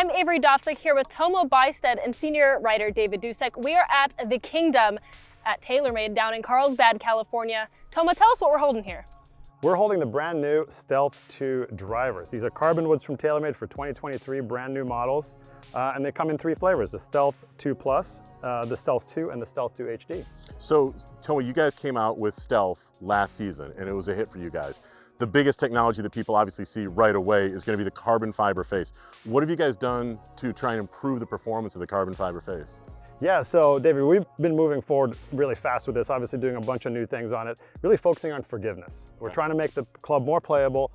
I'm Averee Dovsek here with Tomo, Bystedt, and senior writer David Dusek. We are at the Kingdom at TaylorMade down in Carlsbad, California. Tomo, tell us what we're holding here. We're holding the brand new Stealth 2 drivers. These are carbon woods from TaylorMade for 2023 brand new models. And they come in 3 flavors, the Stealth 2 Plus, the Stealth 2, and the Stealth 2 HD. So, Tomo, you guys came out with Stealth last season, and it was a hit for you guys. The biggest technology that people obviously see right away is going to be the carbon fiber face. What have you guys done to try and improve the performance of the carbon fiber face? Yeah, so David, we've been moving forward really fast with this, obviously doing a bunch of new things on it, really focusing on forgiveness. We're trying to make the club more playable,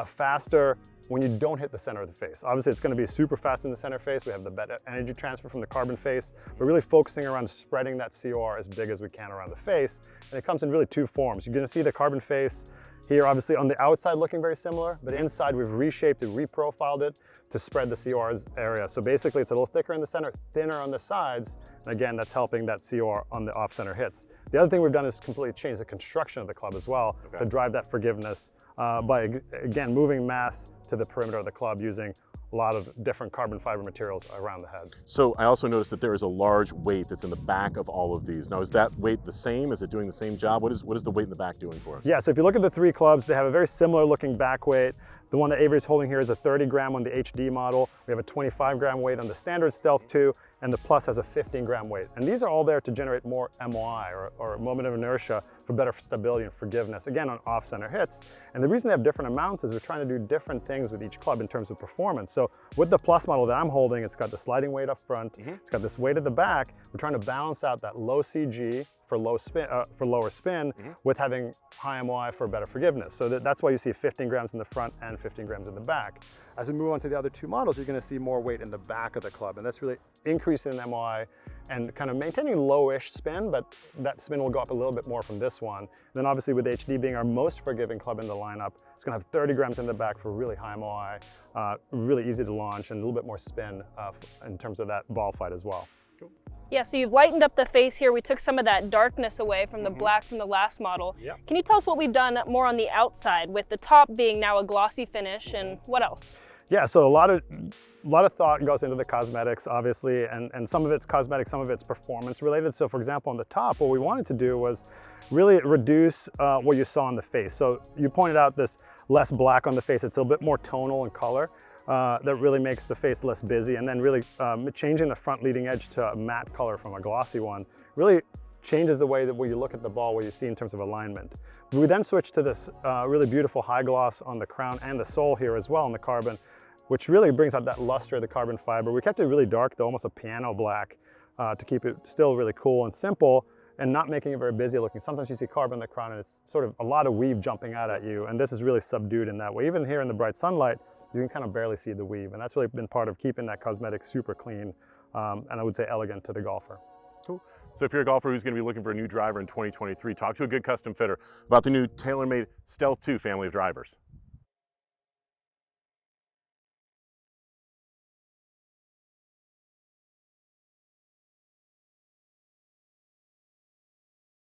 faster when you don't hit the center of the face. Obviously, it's going to be super fast in the center face. We have the better energy transfer from the carbon face. We're really focusing around spreading that COR as big as we can around the face. And it comes in really 2 forms. You're going to see the carbon face here, obviously on the outside looking very similar, but inside we've reshaped it, reprofiled it to spread the COR's area. So basically it's a little thicker in the center, thinner on the sides. And again, that's helping that COR on the off-center hits. The other thing we've done is completely change the construction of the club as well to drive that forgiveness by, again, moving mass to the perimeter of the club using a lot of different carbon fiber materials around the head. So I also noticed that there is a large weight that's in the back of all of these. Now, is that weight the same? Is it doing the same job? What is the weight in the back doing for us? Yeah, so if you look at the 3 clubs, they have a very similar looking back weight. The one that Avery's holding here is a 30 gram on the HD model. We have a 25 gram weight on the standard Stealth 2, and the Plus has a 15 gram weight. And these are all there to generate more MOI, or moment of inertia, for better stability and forgiveness, again, on off-center hits. And the reason they have different amounts is we're trying to do different things with each club in terms of performance. So with the Plus model that I'm holding, it's got the sliding weight up front, it's got this weight at the back. We're trying to balance out that low CG for lower spin with having high MOI for better forgiveness. So that's why you see 15 grams in the front and 15 grams in the back. As we move on to the other 2 models, you're going to see more weight in the back of the club, and that's really increasing in MOI and kind of maintaining low-ish spin, but that spin will go up a little bit more from this one. And then obviously with HD being our most forgiving club in the lineup, it's going to have 30 grams in the back for really high MOI, really easy to launch, and a little bit more spin in terms of that ball flight as well. Yeah, so you've lightened up the face here. We took some of that darkness away from the black from the last model. Can you tell us what we've done more on the outside, with the top being now a glossy finish, and what else? Yeah, so a lot of thought goes into the cosmetics, obviously, and some of it's cosmetic, some of it's performance related. So for example, on the top, what we wanted to do was really reduce what you saw on the face. So you pointed out this less black on the face. It's a little bit more tonal in color. That really makes the face less busy, and then really changing the front leading edge to a matte color from a glossy one really changes the way that you look at the ball, what you see in terms of alignment. We then switched to this really beautiful high gloss on the crown and the sole here as well on the carbon, which really brings out that luster of the carbon fiber. We kept it really dark though, almost a piano black, to keep it still really cool and simple and not making it very busy looking. Sometimes you see carbon on the crown and it's sort of a lot of weave jumping out at you, and this is really subdued in that way. Even here in the bright sunlight, you can kind of barely see the weave, and that's really been part of keeping that cosmetic super clean and I would say elegant to the golfer. Cool. So if you're a golfer who's going to be looking for a new driver in 2023, talk to a good custom fitter about the new TaylorMade Stealth 2 family of drivers.